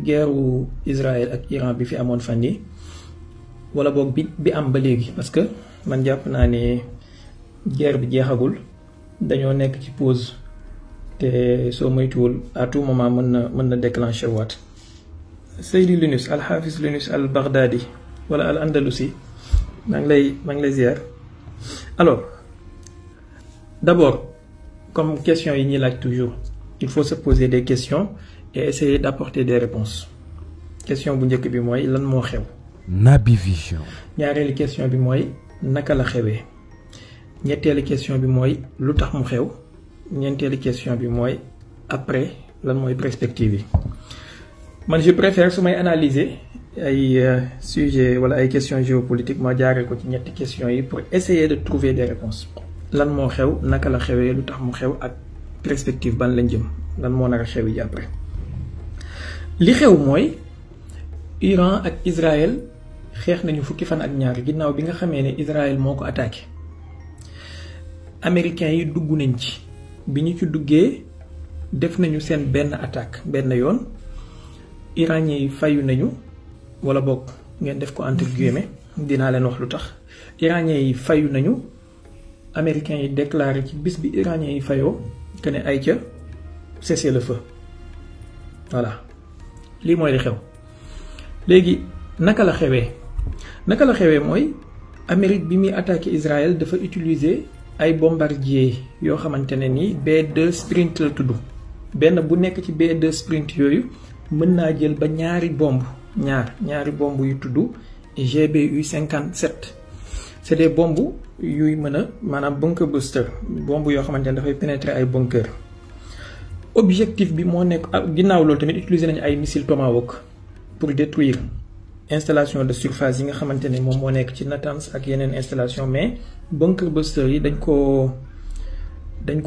guerru Israël ak Iran bi fi amoon fan yi wala boog bi am ba léegi parce que man jàpp naa ne guerre bi jeexagul dañoo nekk ci pause te soo moytuwul à tout moment mën na déclencher waat. Seydi Linus al-Hafiz Linus al-Baghdadi wala al-Andalusi maa ngi lay ziar. Alors d'abord comme question yi ñuy laaj toujours il faut se poser des questions et essayer d'apporter des réponses. Question bu njëkk bi mooy lan moo xew. Naby Vision. ñaareelu question bi mooy naka la xewee. ñetteelu question bi mooy lu tax mu xew. ñeenteelu question bi mooy après lan mooy perspective yi. man je préfère su may analyser ay sujets wala ay questions géopolitiques ma jaaree ko ci ñetti questions yi pour essayer de trouver des réponses. lan moo xew naka la xewee lu tax mu xew ak perspective ban lañ jëm lan moo nar a xew yi après. li xew mooy Iran ak Israël xeex nañu fukki fan ak ñaar ginnaaw bi nga xamee ne Israël moo ko attaqué. Américains yi dugg nañ ci bi ñu ci duggee def nañu seen benn attaque benn yoon Iraniens yi fayu nañu wala bokk ngeen def ko entre guillemets dinaa leen wax lu tax. Iraniens yi fayu nañu Américains yi déclaré ci bis bi Iraniens yi fayoo que ne ay ca cessez le feu voilà lii mooy li xew. léegi naka la xewee mooy Amérique bi muy attaqué Israël dafa utiliser ay bombardiers yoo xamante ne ni B2 Sprint la tudd benn bu nekk ci B2 Sprint yooyu mën naa jël ba ñaari bomb yu tudd GBU 57 c'est des bombes yuy mën a maanaam bunker buster bomb yoo xamante ne dafay pénétrer ay bunker. Objectif bi moo nekk ginnaaw loolu tamit utiliser nañu ay missiles Tomahawk pour détruire installation de surface yi nga xamante ne moom moo nekk ci Natanz ak yeneen installation mais bunker buster yi dañ ko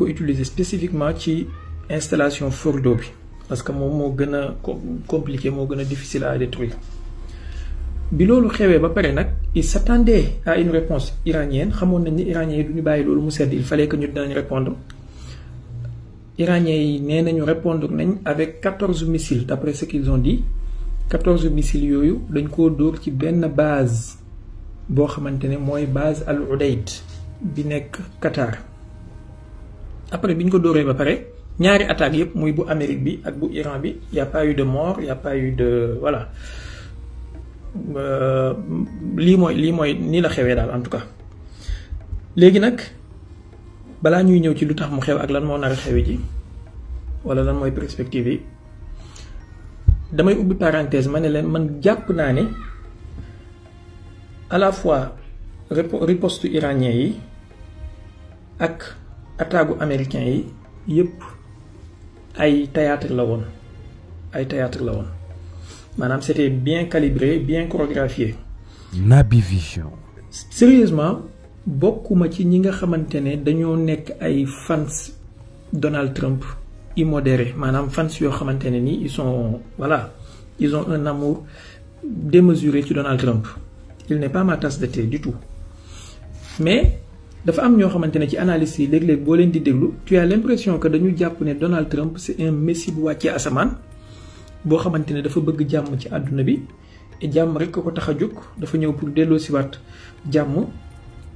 utiliser spécifiquement ci installation Fordo bi parce que moom moo gën a compliqué moo gën a difficile à détruire. bi loolu xewee ba pare nag il s'attendait à une réponse iranienne xamoon nañ ni iraniens yi du ñu bàyyi loolu mu sedd il fallait que ñu dinañ répondre. Iraniens yi nee nañu répondre nañ avec 14 missiles d'après ce qu'ils ont dit 14 missiles yooyu dañ koo dóor ci benn base boo xamante ne mooy base Al Udeid bi nekk Qatar. après bi ñu ko dóoree ba pare ñaari attaques yëpp muy bu Amérique bi ak bu Iran bi y a pas eu de mort y a pas eu de voilà lii mooy nii la xewee daal en tout cas. léegi nag balaa ñuy ñëw ci lu tax mu xew ak lan moo nar a xewi ji wala lan mooy perspective yi damay ubbi parenthèse ma ne leen man jàpp naa ne à la fois riposte iranien yi ak attaque américain yi yëpp ay théâtre la woon maanaam c'était bien calibré bien chorégraphié. Naby Vision. Sérieusement bokkuma ci ñi nga xamante ne dañoo nekk ay fans Donald Trump immodéré maanaam fans yoo xamante ne ni ils ont un amour démesuré ci Donald Trump. Il n'est pas ma tasse de thé du tout mais dafa am ñoo xamante ne ci analyse yi léeg-léeg boo leen di déglu tu as l'impression que dañu jàpp ne Donald Trump c'est un messie bu wàccee asamaan boo xamante ne dafa bëgg jàmm ci àdduna bi jàmm rek ko tax a jóg dafa ñëw pour delloosiwaat jàmm.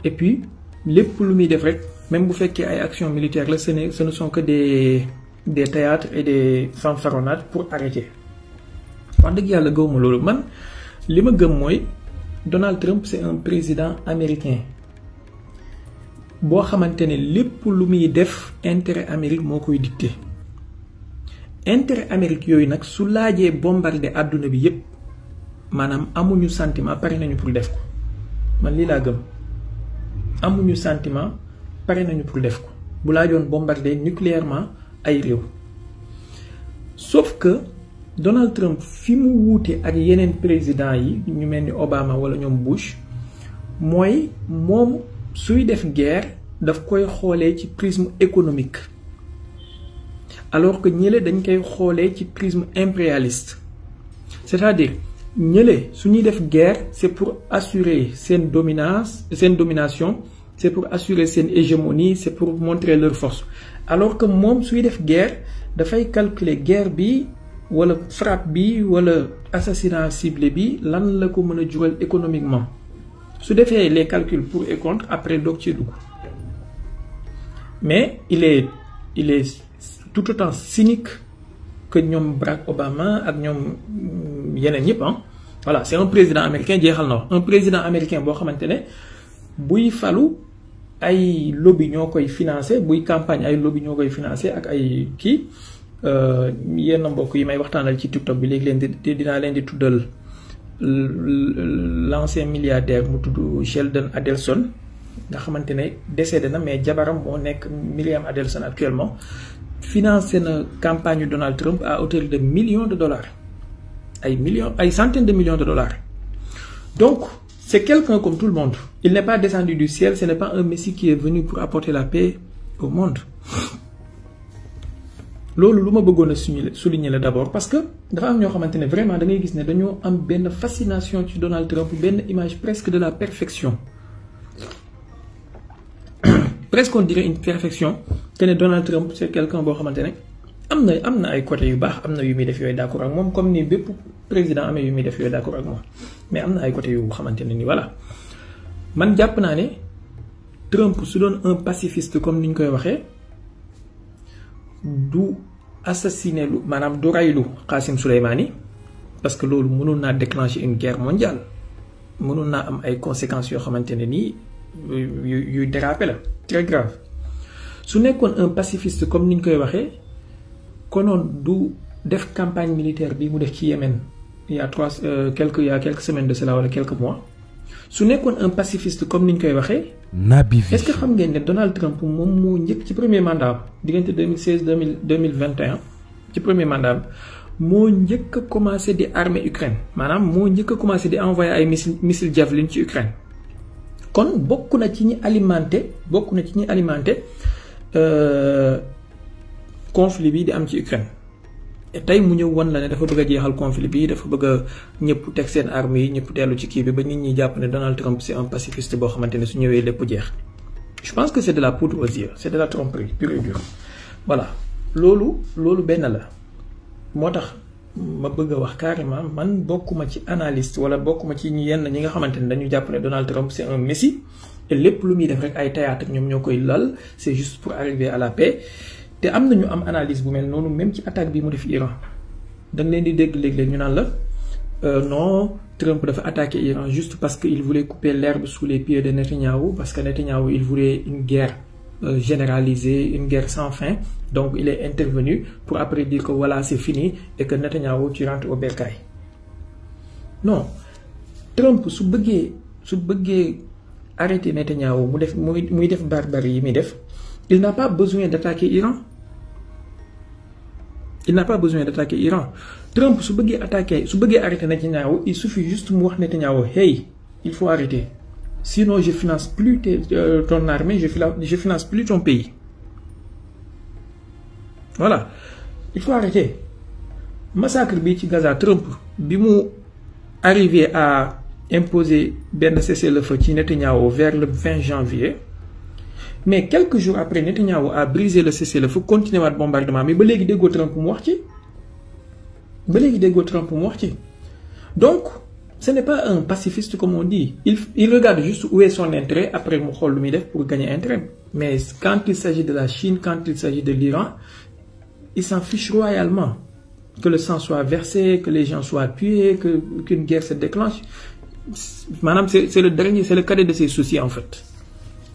Et puis lépp lu muy def rek même bu fekkee ay actions militaires la ce ne sont que des théâtres et des fanfaronnades pour arrêter. wax dëgg yàlla gëwuma loolu man li ma gëm mooy Donald Trump c'est un président américain boo xamante ne lépp lu muy def intérêt Amérique moo koy dicté intérêt Amérique yooyu nag su laajee bombarder àdduna bi yépp maanaam amuñu sentiment pare nañu pour def ko man lii laa gëm. amuñu sentiment pare nañu pour def ko bu laajoon bombarder nucléairement ay réew sauf que Donald Trump fi mu wuute ak yeneen présidents yi ñu mel ni Obama wala ñoom Bush mooy moom suy def guerre daf koy xoolee ci prisme économique alors que ñële dañ koy xoolee ci prisme impérialiste c'est-à-dire ñële su ñuy def guerre c'est pour assurer seen domination c'est pour assurer seen hégémonie c'est pour montrer leur force alors que moom suy def guerre dafay calculer guerre bi wala frappe bi wala assassinat ciblé bi lan la ko mën a jural économiquement su defee les calculs pour et contre après doog ci dugg mais il est tout autant cynique que ñoom Barack Obama ak ñoom yeneen ñëpp voilà c'est un président américain jeexal na wax un président américain boo xamante ne buy falu ay lobby ñoo koy financé buy campagne ay lobby ñoo koy financé ak ay kii yenn mbokk yi may waxtaanal ci TikTok bi léegi leen di dinaa leen di tuddal l'ancien milliardaire mu tudd Sheldon Adelson nga xamante ne décédé na mais jabaram moo nekk Miriam Adelson actuellement financé na campagne Donald Trump à hauteur de millions de dollars ay centaines de millions de dollars donc c'est quelqu'un comme tout le monde il n'est pas descendu du ciel ce n'est pas un messie qui est venu pour apporter la paix au monde loolu lu ma bëggoon a souligner la d'abord parce que dafa am ñoo xamante ne vraiment da ngay gis ne dañoo am benn fascination ci Donald Trump benn image presque de la perfection presque on dirait une perfection que ne Donald Trump c'est quelqu'un boo xamante ne am na ay côté yu baax am na yu muy def yooyu d'accord ak moom comme ni bépp président amee yu muy def yooyu d'accord ak moom mais am na ay côté yu xamante ne ni voilà man jàpp naa ne Trump su doon un pacifiste comme ni ñu koy waxee du assassiner lu maanaam du raylu Qassim Soleimani parce que loolu mënoon naa déclencher une guerre mondiale mënoon naa am ay conséquences yoo xamante ne nii yuy déraper la très grave su nekkoon un pacifiste comme ni ñu koy waxee konoon du def campagne militaire bi mu def ci Yémen il y a quelques semaines de cela wala quelques mois su nekkoon un pacifiste comme ni ñu koy waxee. Naby Vision est-ce que xam ngeen ne Donald Trump moom moo njëkk ci premier mandat diggante 2016 2021 ci premier mandat moo njëkk a commencé di armer Ukraine maanaam moo njëkk a commencé di envoyer ay missile Javelin ci Ukraine kon bokk na ci ñi alimenté conflit bi di am ci Ukraine tey mu ñëw wan la ne dafa bëgg a jeexal conflit bi dafa bëgg a ñëpp teg seen armes yi ñëpp dellu ci kii bi ba nit ñi jàpp ne Donald Trump c'est un pacifiste boo xamante ne su ñëwee lépp jeex je pense que c'est de la poudre aux yeux c'est de la tromperie pure et dure voilà loolu benn la moo tax ma bëgg a wax carrément man bokkuma ci analyste wala bokkuma ci yenn ñi nga xamante ne dañu jàpp ne Donald Trump c'est un messie et lépp lu muy def rek ay théâtre ñoom ñoo koy lal c'est juste pour arriver à la paix te am na ñu am analyse bu mel noonu même ci attaque bi mu def Iran da nga leen di dégg léeg-léeg ñu naan la non Trump dafa attaqué Iran juste parce que il voulait couper l'herbe sous les pieds de Netanyahou parce que Netanyahou il voulait une guerre généralisée une guerre sans fin donc il est intervenu pour après dire que voilà c'est fini et que Netanyahou tu rentres au bercail non Trump su bëggee arrêter Netanyahou muy def barbarie yi muy def il n'a pas besoin d'attaquer Iran Trump su bëggee arrêter Netanyahou il suffit juste mu wax Netanyahou hey il faut arrêter sinon je finance plus ton armée je finance plus ton pays voilà il faut arrêter massacre bi ci Gaza Trump bi mu arrivé à imposer benn cessez-le-feu ci Netanyahou vers le 20 janvier mais quelques jours après Netanyahou a brisé le cessez-le-feu continué waat bombardement mais ba léegi déggoo Trump mu wax ci donc ce n'est pas un pacifiste comme on dit il regarde juste où est son intérêt après mu xool lu muy def pour gagner intérêt mais quand il s'agit de la Chine quand il s'agit de l'Iran il s'en fiche royalement que le sang soit versé que les gens soient tués qu'une guerre se déclenche maanaam c'est le cadet de ses soucis en fait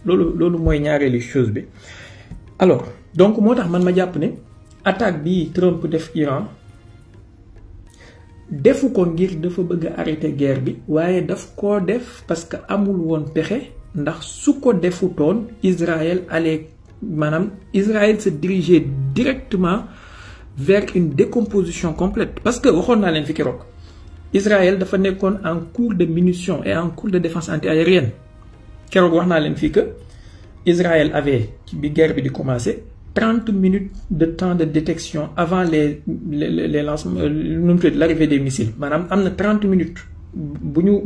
loolu mooy ñaareelu chose bi alors donc moo tax man ma jàpp ne attaque bi Trump def Iran defu ko ngir dafa bëgg a arrêter guerre bi waaye daf koo def parce que amul woon pexe ndax su ko defutoon Israël se dirigeait directement vers une décomposition complète parce que waxoon naa leen fi keroog Israël dafa nekkoon en cours de munitions et en cours de défense antiaérienne keroog wax naa leen fii que Israël avait bi guerre bi di commencer 30 minutes de temps de détection avant les lancements l'arrivée des missiles maanaam am na 30 minutes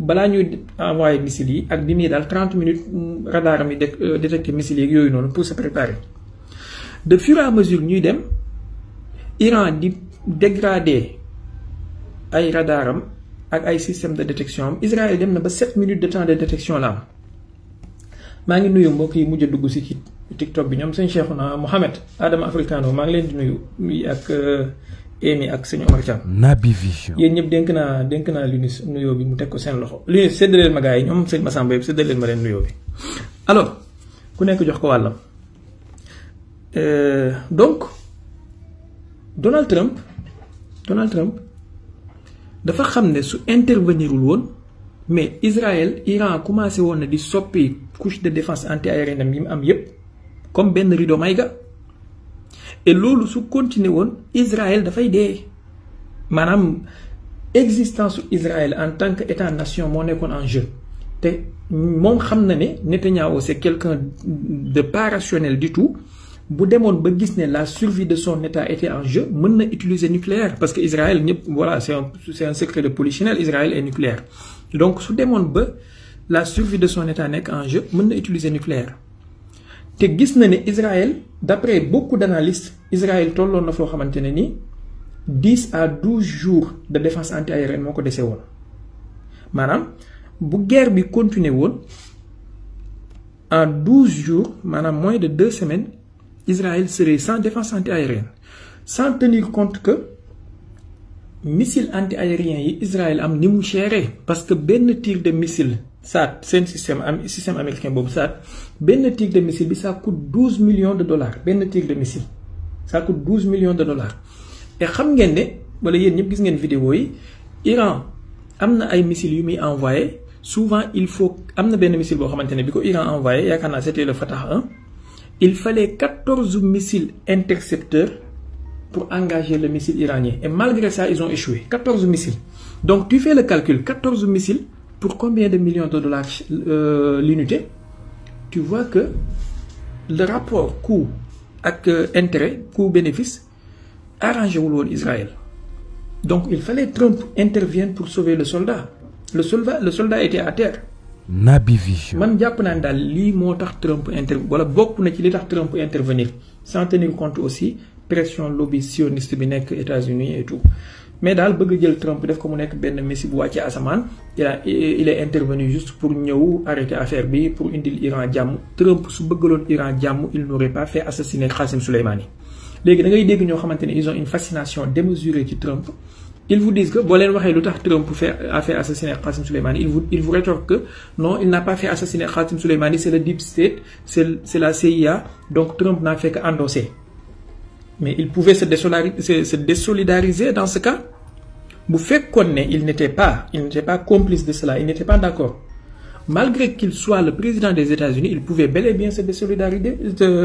balaa ñuy envoyer missiles yi ak bi muy daal 30 minutes radar mi détecter missiles yi yooyu noonu pour se préparer de fur et à mesure ñuy dem Iran di dégrader ay radaram ak ay système de détection am Israël dem na ba 7 minutes de temps de détection la am maa ngi nuyu mbokk yi mujj a dugg si ci TikTok bi ñoom sëñ Cheikhouna Mohamed Adama Africano maa ngi leen di nuyu ak Amy ak sëñ Omar Thiam. Naby Vision. yéen ñëpp dénk naa Lunis nuyoo bi mu teg ko seen loxo Lunis séddaleel ma gars yi ñoom sëñ Massamba yëpp séddaleel ma leen nuyoo bi alors ku nekk jox ko wàllam donc Donald Trump dafa xam ne su intervenirul woon mais Israël Iran commencé woon na di soppi couche de défense anti-aérienne yi mu am yépp comme benn rideau mayga et loolu su continuer woon Israël dafay dee maanaam existence su Israël en tant que état nation moo nekkoon en jeu te moom xam na ne Netanyahou c'est quelqu'un de pas rationnel du tout bu demoon ba gis ne la survie de son état était en jeu mën na utiliser nucléaire parce que Israël ñëpp voilà c'est un secret de polichinelle Israël est nucléaire donc su demoon ba la survie de son état nekk en jeu mën na utiliser nucléaire te gis na ne Israël d'après beaucoup d'analystes Israël tolloon na foo xamante ne ni 10 à 12 jours de défense anti-aérienne moo ko dese woon maanaam bu guerre bi continuer woon en 12 jours maanaam moins de 2 semaines Israël serait sans défense anti-aérienne sans tenir compte que missile anti-aérien yi Israël am ni mu chéré parce que benn tir de missile SAT seen système américain boobu SAT benn tir de missile bi ça coûte 12 millions de dollars benn tir de missile ça coûte 12 millions de dollars et xam ngeen ne wala yéen ñëpp gis ngeen vidéo yi Iran am na ay missiles yu muy envoyé souvent il faut am na benn missile boo xamante ne bi ko Iran envoyé yaakaar naa c'était le Fatah 1 il fallait 14 missiles intercepteurs pour engager le missile iranien et malgré ça ils ont échoué 14 missiles donc tu fais le calcul 14 missiles pour combien de millions de dollars l'unité tu vois que le rapport coût ak intérêt coût bénéfice arrangé wul woon Israël donc il fallait Trump intervienne pour sauver le soldat le soldat était à terre. Naby Vision. man jàpp naa ne daal lii moo tax Trump wala bokk na ci li tax Trump intervenir sans tenir compte aussi pression lobby sioniste bi nekk États-Unis et tout mais daal bëgg jël Trump def ko mu nekk benn messi bu wàcce asamaan il est intervenu juste pour ñëw arrêter affaire bi pour indil Iran jàmm Trump su bëggaloon Iran jàmm il n'aurait pas fait assassiner Qasem Soleimani léegi da ngay dégg ñoo xamante ne ils ont une fascination démesurée ci Trump. Ils vous disent que boo leen waxee lu tax Trump a fait assassiner Qasem Soleimani il vous rétorque que non il n'a pas fait assassiner Qasem Soleimani c'est le Deep State c'est la CIA donc Trump n'a fait qu'endosser mais il pouvait se désolidariser dans ce cas bu fekkoon ne il n'était pas complice de cela il n'était pas d'accord malgré qu'il soit le président des États-Unis il pouvait bel et bien se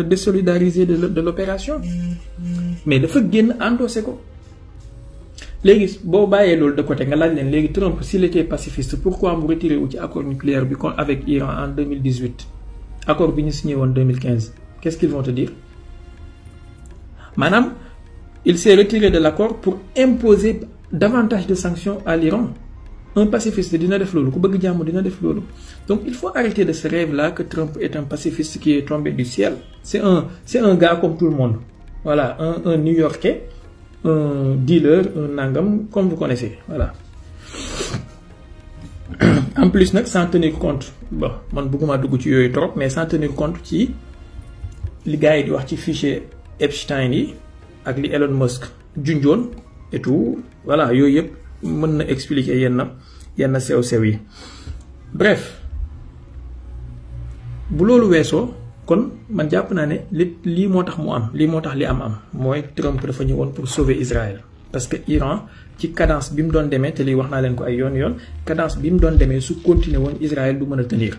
désolidariser de l'opération mais dafa génn endosser ko. léegi boo bàyyee loolu de côté nga laaj leen léegi Trump s'il était pacifiste pourquoi mu retiré wu ci accord nucléaire bi avec Iran en 2018 accord bi ñu signé woon 2015 qu'est-ce qu'ils vont te dire maanaam il s'est retiré de l'accord pour imposer davantage de sanctions à l'Iran un pacifiste dina def loolu ku bëgg jàmm dina def loolu donc il faut arrêter de ce rêve-là que Trump est un pacifiste qui est tombé du ciel c'est un gars comme tout le monde voilà un New-Yorkais un dealer un nangam comme vous connaissez voilà en plus nag sans tenir compte bon man bëgguma dugg ci yooyu trop mais sans tenir compte ci li gars yi di wax ci fichier Epstein yi ak li Elon Musk junjoon et tout voilà yooyu yëpp mën na expliquer yenn sew-sew yi bref bu loolu weesoo kon man jàpp naa ne lii moo tax mu am lii moo tax li am mooy Trump dafa ñëwoon pour sauver Israël parce que Iran ci cadence bi mu doon demee te lii wax naa leen ko ay yoon cadence bi mu doon demee su continuer woon Israël du mën a tenir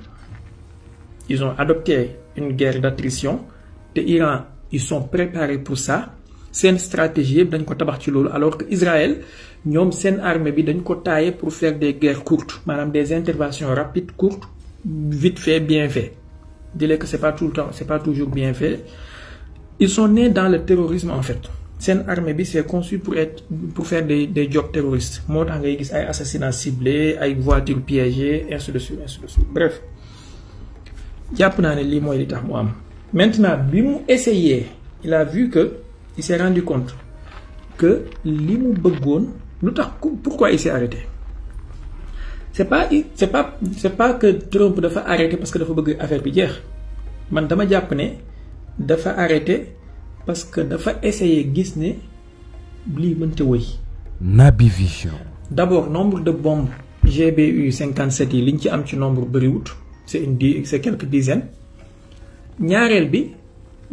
ils ont adopté une guerre d'attrition te Iran ils sont préparés pour ça seen stratégie yëpp dañ ko tabax ci loolu alors que Israël ñoom seen armée bi dañ ko taillé pour faire des guerres courtes maanaam des interventions rapides courtes vite fait bien fait dis-le que c'est pas tout le temps c'est pas toujours bien fait ils sont nés dans le terrorisme en fait seen armée bi c'est conçu pour faire des jobs terroristes moo tax ngay gis ay assassinats ciblés ay voitures piégées ainsi de suite bref jàpp naa ne lii mooy li tax mu am maintenant bi mu essayé il a vu que il s'est rendu compte que li mu bëggoon pourquoi il s'est arrêté? C'est pas que Trump dafa arrêté parce que dafa bëgg affaire bi jeex. Man dama jàpp ne dafa arrêté parce que dafa essayer gis ne lii mënta wëy. Naby Vision. D'abord, nombre de bombes GBU 57 yi liñ ci am ci nombre bëriwut, c'est quelques dizaines. ñaareel bi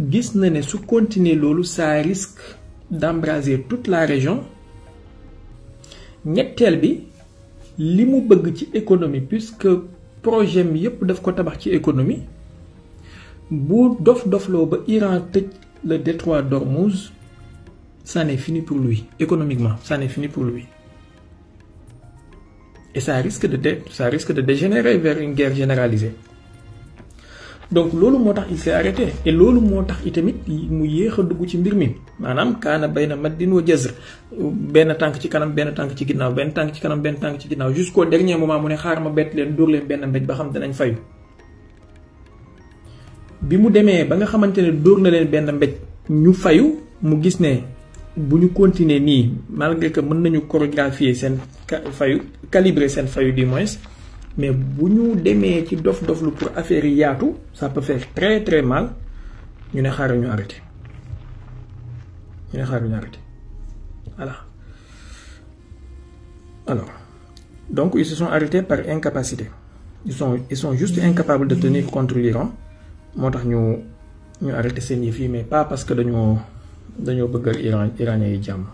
gis na ne su continuer loolu ça risque d'embraser toute la région. ñetteel bi li mu bëgg ci économie puisque projet mi yépp daf ko tabax ci économie bu dofloo ba Iran tëj le détroit d'Ormuz, ça n'est fini pour lui économiquement, ça n'est fini pour lui. Et ça risque de dégénérer vers une guerre généralisée. Donc loolu motax il s'est arrêté et loolu motax itamit mu yéex a dugg ci mbir mi maanaam kaana bayna maddin wa jazr, benn tànk ci kanam benn tànk ci ginnaaw benn tànk ci kanam benn tànk ci ginnaaw jusqu'au dernier moment mu ne xaar ma bett leen dóor leen benn mbéj ba xam danañ fayu. Bi mu demee ba nga xamante ne dóor na leen benn mbéj ñu fayu mu gis ne bu ñu continuer nii malgré que mën nañu chorégraphier seen fayu calibrer seen fayu du moins, mais bu ñu demee ci dof-doflu pour affaire yi yaatu ça peut faire très très mal. ñu ne xaaral ñu arrêté voilà. Alors donc ils se sont arrêtés par incapacité, ils sont juste incapables de tenir contre l'Iran. moo tax ñu arrêté seen yëf yi mais pas parce que dañoo bëggal iranien yi jàmm.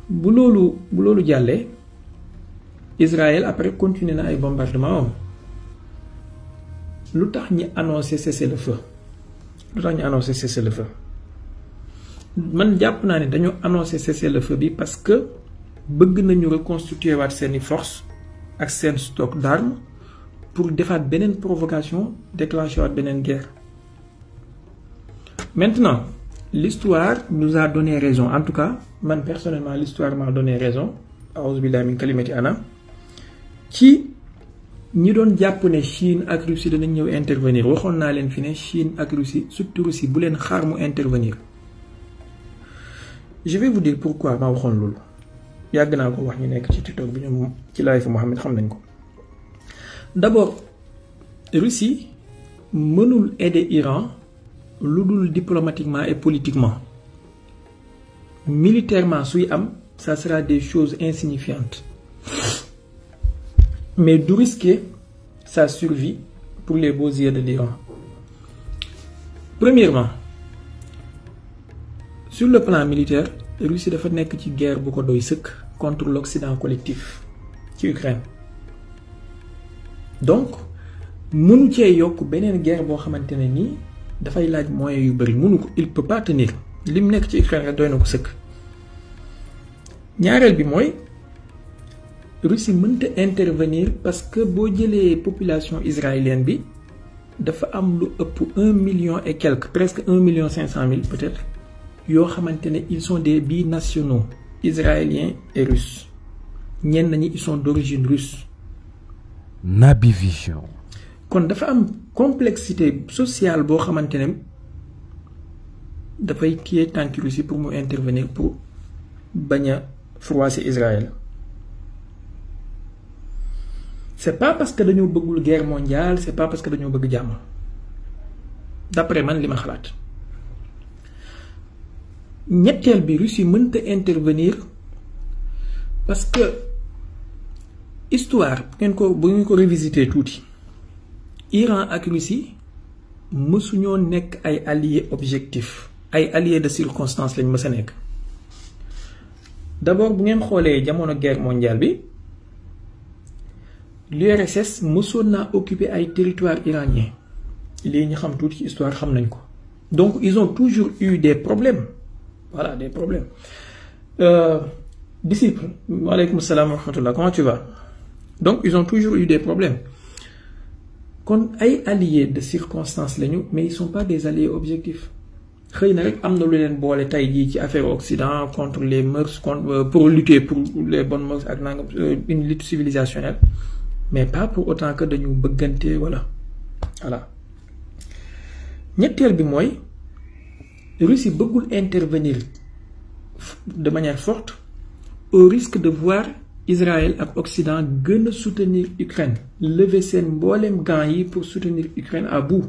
bu loolu jàllee Israël après continuer na ay bombardement am. lu tax ñi annoncé cessez-le-feu man jàpp naa ne dañoo annoncé cessez-le-feu bi parce que bëgg nañu reconstituer waat seeni force ak seen stock d'armes pour defaat beneen provocation déclencher waat beneen guerre. Maintenant l'histoire nous a donné raison, en tout cas man personnellement l'histoire m'a donné raison, a'uuzu billahi min kalimati ana, ci ñi doon jàpp ne Chine ak Russie danañ ñëw intervenir. Waxoon naa leen fi ne Chine ak Russie, surtout Russie bu leen xaar mu intervenir. Je vais vous dire pourquoi ma waxoon loolu. Yàgg naa ko wax ñu nekk ci TikTok bi ñoom ci live Mohamed xam nañ ko. D'abord Russie mënul aider Iran lu dul diplomatiquement et politiquement. Militairement suy am ça sera des choses insignifiantes. Mais du risquer sa survie pour les beaux yeux de l'Iran. Premièrement, sur le plan militaire, Russie dafa nekk ci guerre bu ko doy sëkk contre l'Occident collectif ci Ukraine. Donc mënu cee yokk beneen guerre boo xamante ne nii dafay laaj moyens yu bari, mënu ko, il peut pas tenir. Lim nekk ci Ukraine rek doy na ko sëkk. ñaareel bi mooy Russie mënta intervenir parce que boo jëlee population israélienne bi dafa am lu ëpp 1 million et quelques, presque 1,5 million peut-être, yoo xamante ne ils sont des binationaux, israéliens et russes. ñenn ñi ils sont d'origine russe. Naby Vision. kon dafa am complexité sociale boo xamante ne dafay kiyee tànki Russie pour mu intervenir pour bañ a froisser Israël. C'est pas parce que dañoo bëggul guerre mondiale, c'est pas parce que dañoo bëgg jàmm. D'après man li ma xalaat. ñetteel bi Russie mënta intervenir parce que histoire bu ngeen ko revisiter tuuti. Iran ak Russie mësuñoo nekk ay alliés objectifs, ay alliés de circonstance lañ mës a nekk. D'abord bu ngeen xoolee jamono guerre mondiale bi, l'URSS mësoon naa occuper ay territoires iraniens. lii ñu xam tuuti ci histoire xam nañ ko. Donc ils ont toujours eu des problèmes. Voilà, des problèmes. Disciple, wa alaykoum salam wa rahmatullah, comment tu vas? Donc ils ont toujours eu des problèmes. Kon ay alliés de circonstance lañu, mais ils sont pas des alliés objectifs. Xëy na rek am na lu leen boole tey jii ci affaire Occident contre les mœurs, pour lutter pour les bonnes mœurs ak nangam, une lutte civilisationnelle, mais pas pour autant que dañu bëggante voilà. ñetteel bi mooy Russie bëggul intervenir de manière forte au risque de voir Israël ak Occident gën a soutenir Ukraine lever seen mbooleem gants yi pour soutenir Ukraine à bout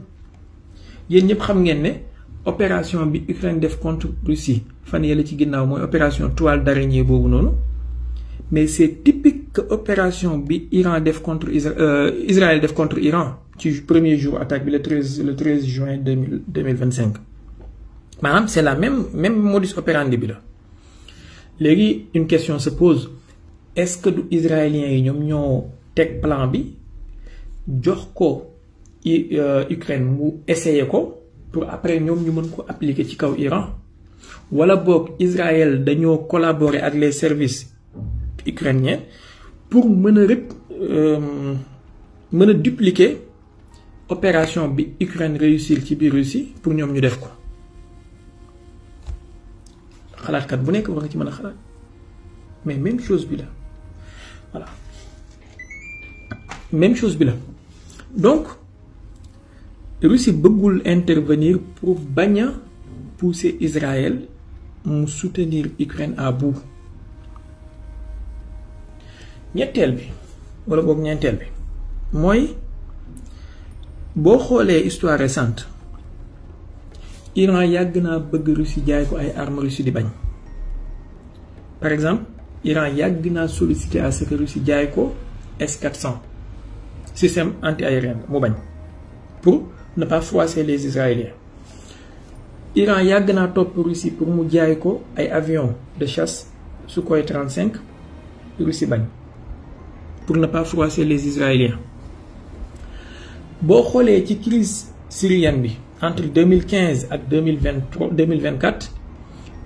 yéen ñëpp xam ngeen ne opération bi Ukraine def contre Russie fan yële ci ginnaaw mooy opération toile d'araignée boobu noonu mais c'est typique que opération bi Iran def contre Israël def contre Iran ci premier jour attaque bi le 13 juin 2025 maanaam c'est la même modus operandi bi la léegi une question se pose est-ce que du israéliens yi ñoom ñoo teg plan bi jox ko Ukraine mu essayer ko pour après ñoom ñu mën ko appliquer ci kaw Iran wala boog Israël dañoo collaborer ak les services ukrainiens pour mën a dupliquer opération bi Ukraine réussir ci biir Russie pour ñoom ñu def ko xalaatkat bu nekk war nga ci mën a xalaat mais même chose bi la voilà même chose bi la donc Russie bëggul intervenir pour bañ a pousser Israël mu soutenir Ukraine à bout ñetteel bi wala boog ñeenteel bi mooy boo xoolee histoire récente Iran yàgg naa bëgg Russie jaay ko ay armes Russie di bañ par exemple Iran yàgg naa sollicité à ce que Russie jaay ko S-400 système anti-aérien mu bañ pour ne pas froisser les Israéliens Iran yàgg naa topp Russie pour mu jaay ko ay avions de chasse Sukhoi 35 Russie bañ pour ne pas froisser les Israéliens boo xoolee ci crise syrienne bi entre 2015 ak 2024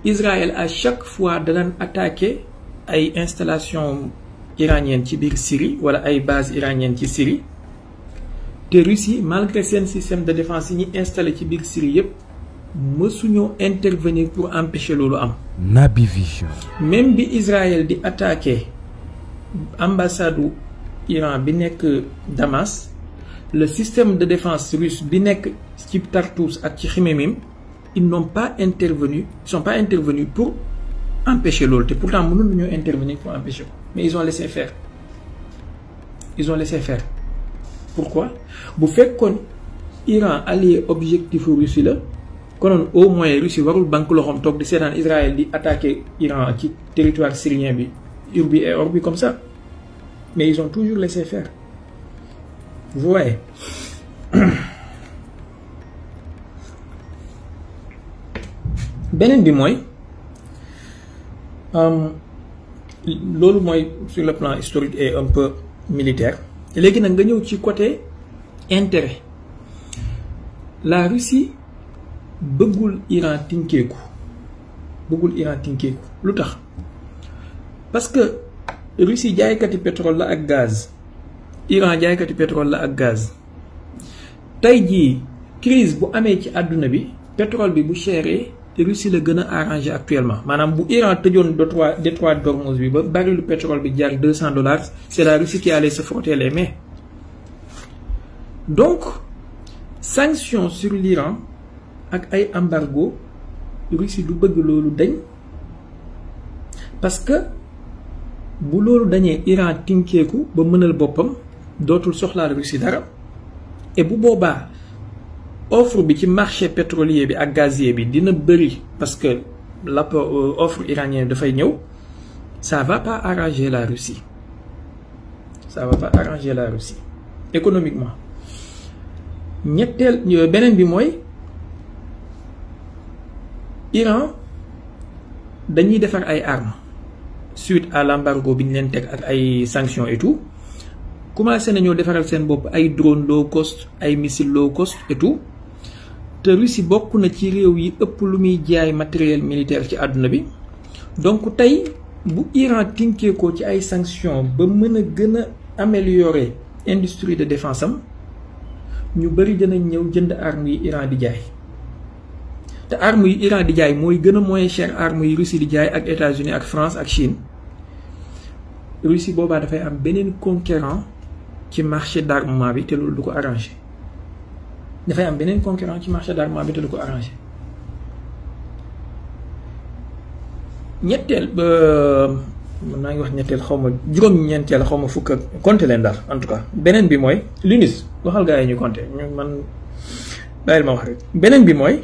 Israël à chaque fois da daan attaquer ay installations iraniennes ci biir Syrie wala ay bases iraniennes ci Syrie te Russie malgré seen système de défense yi ñi installé ci biir Syrie yépp mësuñoo intervenir pour empêcher loolu am. Naby Vision. même bi Israël di attaquer ambassade Iran bi nekk Damas le système de défense russe bi nekk ci Tartous ak ci Khmeimim ils n'ont pas intervenu, ils sont pas intervenus pour empêcher loolu te pourtant mënoon nañoo intervenir pour empêcher ko mais ils ont laissé faire pourquoi bu fekkoon Iran allié objectif Russie la konoon au moins Russie warul banque loxoom toog di seetaan Israël di attaquer Iran ci territoire syrien bi urbi et orbi comme ça mais ils ont toujours laissé faire vous voyez beneen bi mooy loolu mooy sur le plan historique et un peu militaire léegi nag nga ñëw ci côté intérêt la Russie bëggul Iran tinkeeku lu tax parce que Russie jaaykati pétrole la ak gaz Iran jaaykati pétrole la ak gaz tey jii crise bu amee ci àdduna bi pétrole bi bu chéré Russie la gën a arrangé actuellement maanaam bu Iran tëjoon détroit d'Ormuz bi ba barilu pétrole bi jar $200 c'est la Russie qui allait se frotter les mains donc sanctions sur l'Iran ak ay embargo Russie du bëgg loolu dañ parce que bu loolu dañee Iran tinkeeku ba mënal boppam dootul soxlaal Russie dara et bu boobaa offre bi ci marché pétrolier bi ak gazier bi dina bëri parce que offre iranienne dafay ñëw ça va pas arranger la Russie économiquement ñetteel beneen bi mooy Iran dañuy defar ay armes suite à l'embargo bi ñu leen teg ak ay sanctions et tout commencé nañoo defaral seen bopp ay drone low cost ay missiles low cost et tout te Russie bokk na ci réew yi ëpp lu muy jaay matériel militaire ci àdduna bi donc tey bu Iran tinkee ko ci ay sanctions ba mën a gën a améliorer industrie de défense am ñu bari dinañ ñëw jënd armes yi Iran di jaay te armes yi Iran di jaay mooy gën a moins cher armes yi Russie di jaay ak États-Unis ak France ak Chine Russie boobaa dafay am beneen concurrent ci marché d'armement bi te loolu du ko arrangé dafay am beneen concurrent ci marché d'armement bi te du ko arrangé ñetteel man naa ngi wax ñetteel xaw ma juróom-ñeenteel xaw ma fukk ak compter leen daal en tout cas beneen bi mooy l'UNIS waxal gars yi ñu compter man bàyyil ma wax rek beneen bi mooy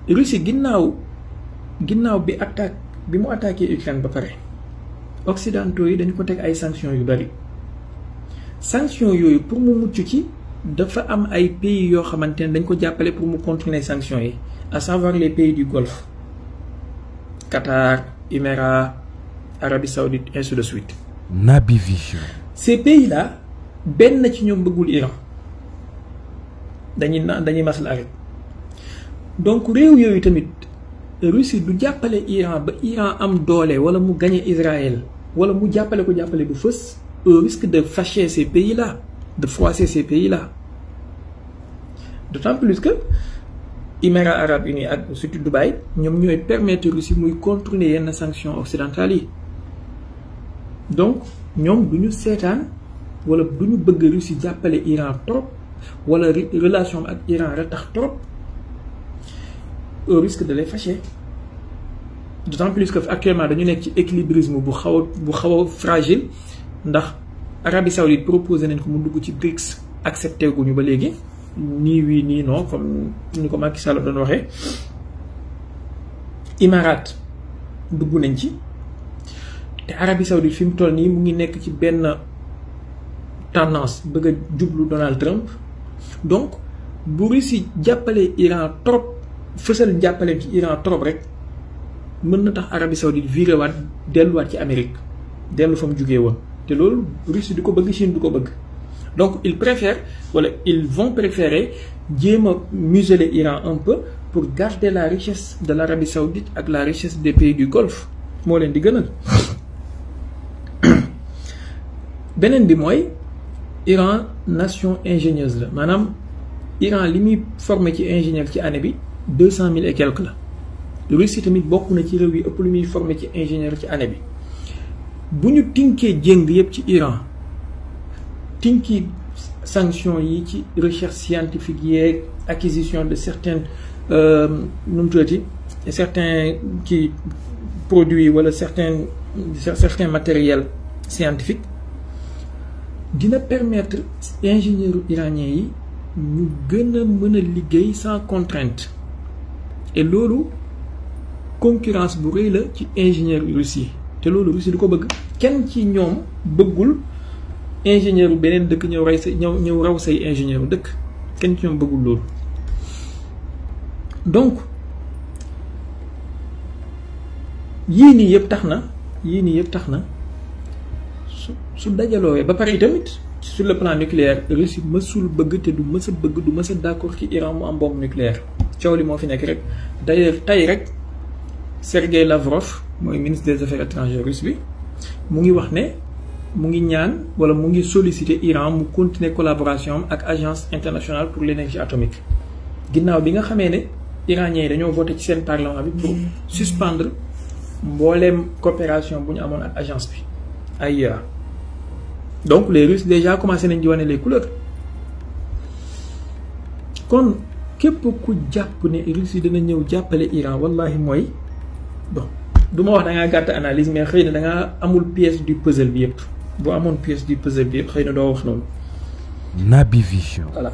Russie ginnaaw bi mu attaqué Ukraine ba pare occidentaux yi dañu ko teg ay sanctions yu bari sanctions yooyu pour mu mucc ci dafa am ay pays yoo xamante ne dañ ko jàppale pour mu contourner sanctions yi à savoir les pays du Golfe Qatar, Émirats, Arabie Saoudite, ainsi de suite. Naby Vision. Ces pays-là benn ci ñoom bëggul Iran dañuy masla rek donc réew yooyu tamit Russie du jàppale Iran ba Iran am doole wala mu gagner Israël wala mu jàppale ko jàppale bu fës au risque de fâcher ces pays-là, de froisser ces pays-là. D'autant plus que Émirats arabes unis ak surtout Dubaï ñoom ñooy permettre Russie muy contourner yenn sanctions occidentales yi donc ñoom du ñu seetaan wala du ñu bëgg Russie jàppale Iran trop wala relation ak Iran ratax trop au risque de les fâcher. D'autant plus que actuellement dañu nekk ci équilibrisme bu xaw a fragile ndax Arabie Saoudite proposé nañ ko mu dugg ci BRICS accepté guñu ba léegi nii oui nii non comme ni ko Macky Sall doon waxee. Émirats dugg nañ ci te Arabie Saoudite fi mu toll nii mu ngi nekk ci benn tendance bëgg a jublu Donald Trump donc bu Russie jàppale Iran trop fësal jàppale ci Iran trop rek mën na tax Arabie Saoudite viré waat delluwaat ci Amérique dellu fa mu jugee woon te loolu Russie du ko bëgg Chine du ko bëgg donc ils vont préférer jéem a museler Iran un peu pour garder la richesse de l'Arabie Saoudite ak la richesse des pays du Golfe moo leen di gënal. beneen bi mooy Iran nation ingénieuse la maanaam Iran li muy formé ci ingénieur ci année bi 200 000 et quelques la. Russie tamit bokk na ci réew yi ëpp lu muy formé ci ingénieur ci année bi bu ñu tinkee jéng yëpp ci Iran tinki sanctions yi ci recherche scientifique yeeg acquisition de certains certains ci produits wala certains matériels scientifiques dina permettre ingénieurs iraniens yi ñu gën a mën a liggéey sans contrainte et loolu concurrence bu rëy la ci ingénieur Russie te loolu Russie du ko bëgg kenn ci ñoom bëggul ingénieur bu beneen dëkk ñëw raw say ingénieur dëkk kenn ci ñoom bëggul loolu donc yii nii yëpp tax na su dajaloo ba pare tamit sur le plan nucléaire Russie mësul bëgg te du mës a bëgg du mës a d'accord ci Iran mu am bombe nucléaire coow li moo fi nekk rek d'ailleurs tey rek Sergei Lavrov mooy ministre des affaires étrangères russe bi mu ngi wax ne mu ngi ñaan wala mu ngi solliciter Iran mu continuer collaboration am ak agence internationale pour l'énergie atomique ginnaaw bi nga xamee ne iraniens yi dañoo voté ci seen parlement bi pour suspendre mbooleem coopération bu ñu amoon ak agence bi AIEA donc les Russes déjà commencé nañ di wane les couleurs kon képp ku jàpp ne Russie dina ñëw jàppale Iran wallahi mooy bon du ma wax da ngaa gàtt analyse mais xëy na da ngaa amul pièce du puzzle bi yëpp bu amoon pièce du puzzle bi yëpp xëy na doo wax noonu. Naby Vision. voilà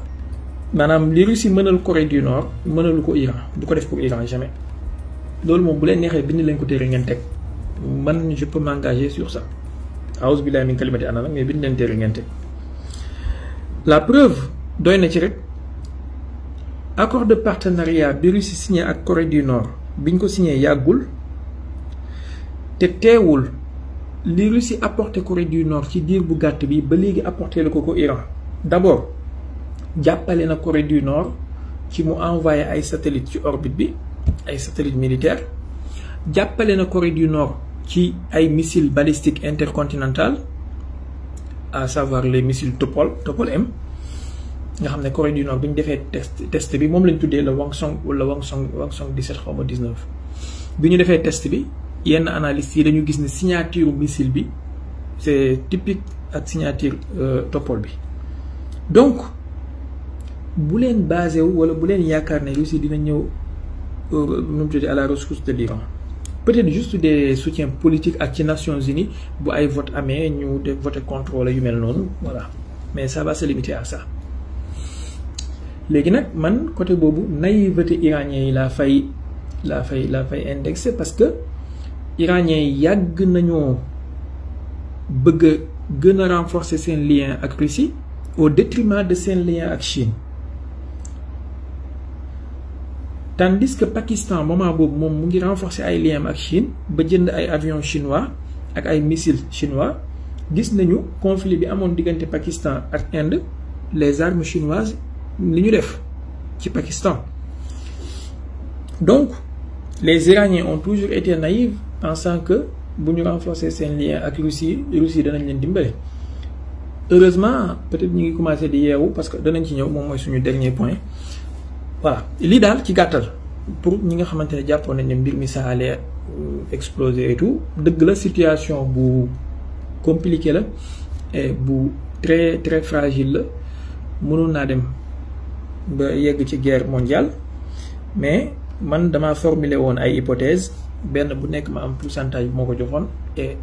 maanaam li Russie mënal Corée du Nord mënalu ko Iran du ko def pour Iran jamais loolu moom bu leen neexee bind leen ko téere ngeen teg man je peux m'engager sur ça a'uuzu billahi min kalimati ana nag mais bind leen téere ngeen teg la preuve doy na ci rek accord de partenariat bi Russie signé ak Corée du Nord biñ ko signé yàggul. te teewul li Russie apporté Corée du Nord ci diir bu gàtt bi ba léegi apporté la ko Iran d'abord jàppale na Corée du Nord ci mu envoyé ay satellites ci orbite bi ay satellites militaires jàppale na Corée du Nord ci ay missiles balistiques intercontinental à savoir les missiles Topol M nga xam ne Corée du Nord bi ñu defee test bi moom lañ tuddee le Hwasong wala Hwasong 17 xaw ma 19 bi ñu defee test bi. yenn analystes yi dañu gis ne signature missile bi c'est typique ak signature Topol bi donc bu leen basé wu wala bu leen yaakaar ne Russie dina ñëw à la rescousse de l'Iran. Peut-être juste des soutiens politiques ak ci Nations Unies bu ay vote amee ñu de voter contre wala yu mel noonu voilà mais ça va se limiter à ça. léegi nag man côté boobu naïveté iranien yi laa fay indexé parce que iranien yi yàgg nañoo bëgg a gën a renforcer seen lien ak Russie au détriment de seen lien ak Chine. Tandis que Pakistan moment boobu moom mu ngi renforcer ay liens ak Chine ba jënd ay avions chinois ak ay missiles chinois gis nañu conflit bi amoon diggante Pakistan ak Inde les armes chinoises li ñu def ci Pakistan. Donc les Iraniens ont toujours été naïfs pensant que bu ñu renforcer seen lien ak Russie danañ leen dimbale. Heureusement peut-être ñu ngi commencé di yeewu parce que danañ ci ñëw moom mooy suñu dernier point. Voilà lii daal ci gàttal pour ñi nga xamante ne jàppoon nañ ne mbir mi ça allait exploser et tout dëgg la situation bu compliqué la et bu très très fragile la mënoon naa dem ba yegg ci guerre mondiale mais man dama formuler woon ay hypothèses benn bu nekk ma am pourcentage bu moo ko joxoon et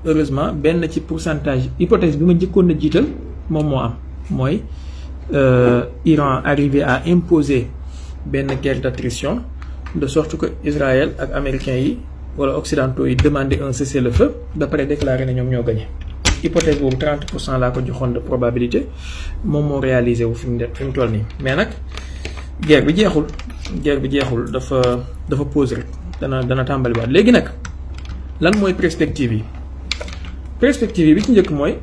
heureusement benn ci pourcentage hypothèse bi ma njëkkoon na jiital moom moo am mooy Iran arrivé à imposer benn guerre d'attrition de sorte que Israël ak américains yi wala occidentaux yi demander un cessez-le-feu d'après déclarer ne ñoom ñoo gagné. Hypothèse boobu 30% laa ko joxoon de probabilité moom moo réalisé wu fi mu toll nii mais nag guerre bi jeexul dafa pause rek dana tàmbaliwaat léegi nag lan mooy perspective yi bi ci njëkk mooy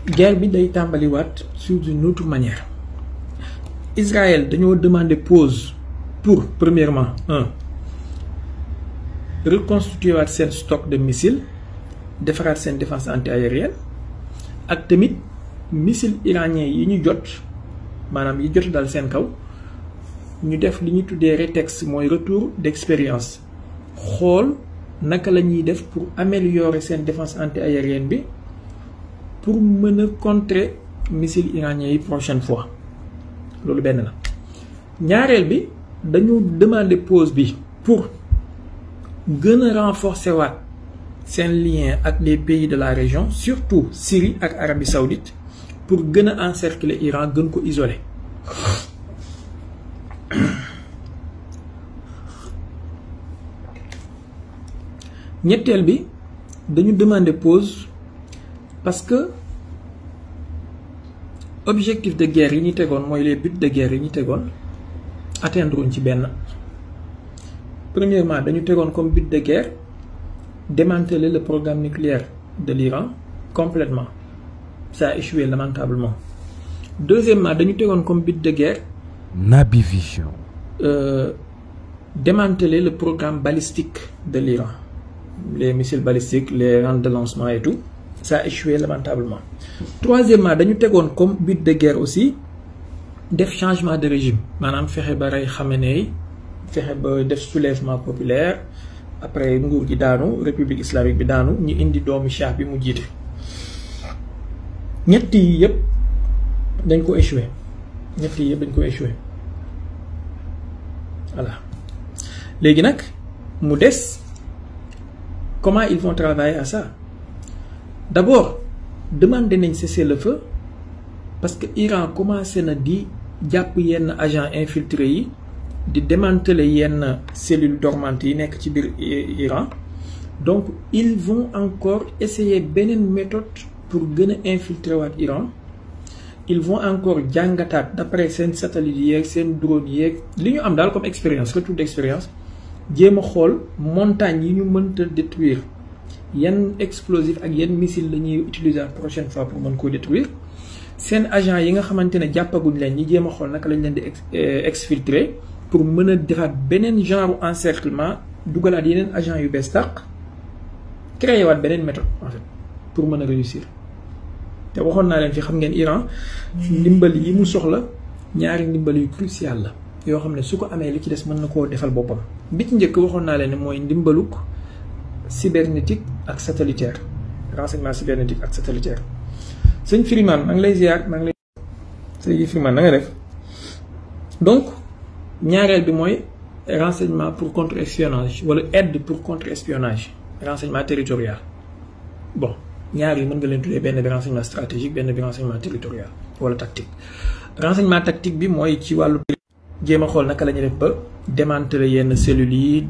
guerre bi day tàmbaliwaat sur une autre manière. Israël dañoo demander pause pour premièrement reconstituer waat seen stock de missiles defaraat seen défense antiaérienne ak tamit missiles iraniens yi ñu jot maanaam yi jot dal seen kaw ñu def li ñuy tuddee rétexte mooy retour d'expérience xool naka la ñuy def pour améliorer seen défense antiaérienne bi pour mën a contrer missiles iraniens yi prochaine fois loolu benn la. ñaareel bi dañu demander pause bi pour gën a renforcer waat seen lien ak les pays de la région surtout Syrie ak Arabie Saoudite pour gën a encercler Iran gën ko isoler. ñetteel bi dañu demander pause parce que objectif de guerre yi ñu tegoon mooy les buts de guerre yi ñu tegoon atteindre wuñ ci benn. Premièrement dañu tegoon comme but de guerre démanteler le programme nucléaire de l'Iran complètement ça a échoué lamentablement. Deuxièmement dañu tegoon comme but de guerre Naby Vision démanteler le programme balistique de l'Iran, les missiles balistiques, les rangs de lancement et tout, ça a échoué lamentablement. Troisièmement dañu tegoon comme but de guerre aussi def changement de régime maanaam fexe ba rey Khamenei fexe ba def soulèvement populaire après nguur gi daanu république islamique bi daanu ñu indi doomu Shah bi mu jiite. ñett yi yëpp dañ ko échoué voilà léegi nag mu des comment ils vont travailler à ça. D'abord demander nañ cessez-le-feu parce que Iran commencé na di jàpp yenn agent infiltré yi di démanteler yenn cellules dormantes yi nekk ci biir Iran donc ils vont encore essayer beneen méthode pour gën a infiltrer waat Iran. Ils vont encore jàngataat d'après seen satellites yeeg seen drone yeeg li ñu am daal comme expérience retour d'expérience jéem a xool montagnes yi ñu mënta détruire yan explosif ak yan missile la ñuy utiliser la prochaine fois pour mën koo détruire seen agent yi nga xamante ne jàppaguñ leen ñi jéem a xool naka lañ leen di exfiltrer pour mën a defaat beneen genre encerclement dugalaat yeneen agent yu bees tàq créé waat beneen méthode en fait pour mën a réussir. te waxoon naa leen fi xam ngeen Iran ndimbal yi mu soxla ñaari ndimbal yu crucial la yoo xam ne su ko amee li ci des mën na koo defal boppam bi ci njëkk waxoon naa leen ne mooy ndimbaluk cybernétique ak satellitaire renseignement cybernétique ak satellitaire. sëñ Freeman maa ngi lay ziar maa ngi lay sëñ Freeman na nga def donc ñaareel bi mooy renseignement pour contre-espionnage wala aide pour contre-espionnage renseignement territorial bon ñaar yi mën nga leen tuddee benn bi renseignement stratégique benn bi renseignement territorial wala tactique renseignement tactique bi mooy ci wàllu jéem a xool naka la ñuy def ba démanteler yenn cellules yi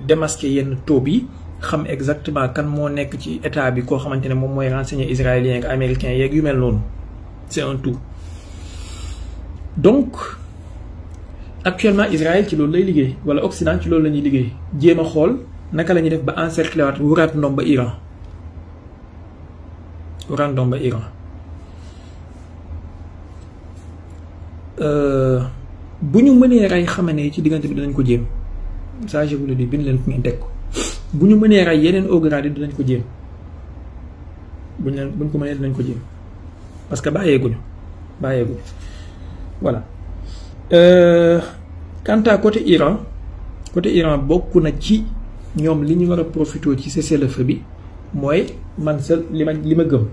démasquer yenn taupes yi xam exactement kan moo nekk ci état bi koo xamante ne moom mooy renseigner israélien ak américain yeeg yu mel noonu c'est un tout donc actuellement Israël ci loolu lay liggéey wala Occident ci loolu la ñuy liggéey jéem a xool naka la ñuy def ba encercler waat wuraat ndomba Iran wuraat ndomba Iran bu ñu mënee rey Khamenei yi ci diggante bi dinañ ko jéem ça je vous le dis bind leen fu ngeen teg ko bu ñu mënee rey yeneen au grade dinañ ko jéem buñ ko mënee dinañ ko jéem parce que bàyyeeguñu voilà quant à côté Iran bokk na ci ñoom li ñu war a profité ci cessez-le-feu bi mooy man sa li ma gëm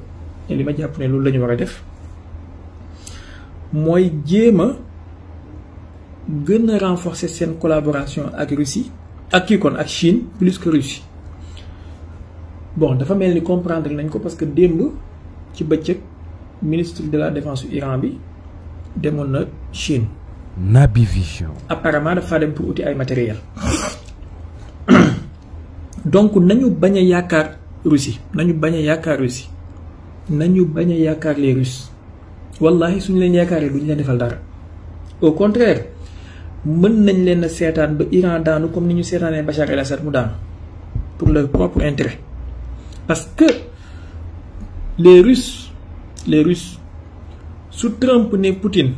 te li ma jàpp ne loolu la ñu war a def mooy jéem a gën a renforcer seen collaboration ak Russie ak kii kon ak Chine plus que Russie bon dafa mel ni comprendre nañ ko parce que démb ci bëccëg ministre de la défense Iran bi demoon na Chine. Naby Vision. apparemment dafa dem pour uti ay matériel donc nañu bañ a yaakaar Russie nañu bañ a yaakaar les Russes wallahi suñu leen yaakaaree duñu leen defal dara au contraire mën nañ leen a seetaan ba Iran daanu comme ni ñu seetaanee Bachar el-Assad mu daanu pour leur propre intérêt parce que les Russes su Trump ne Poutine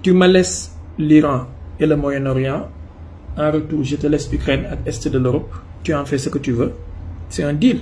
tu me laisses l'Iran et le Moyen-Orient en retour je te laisse Ukraine ak Est de l'Europe tu en fais ce que tu veux c'est un deal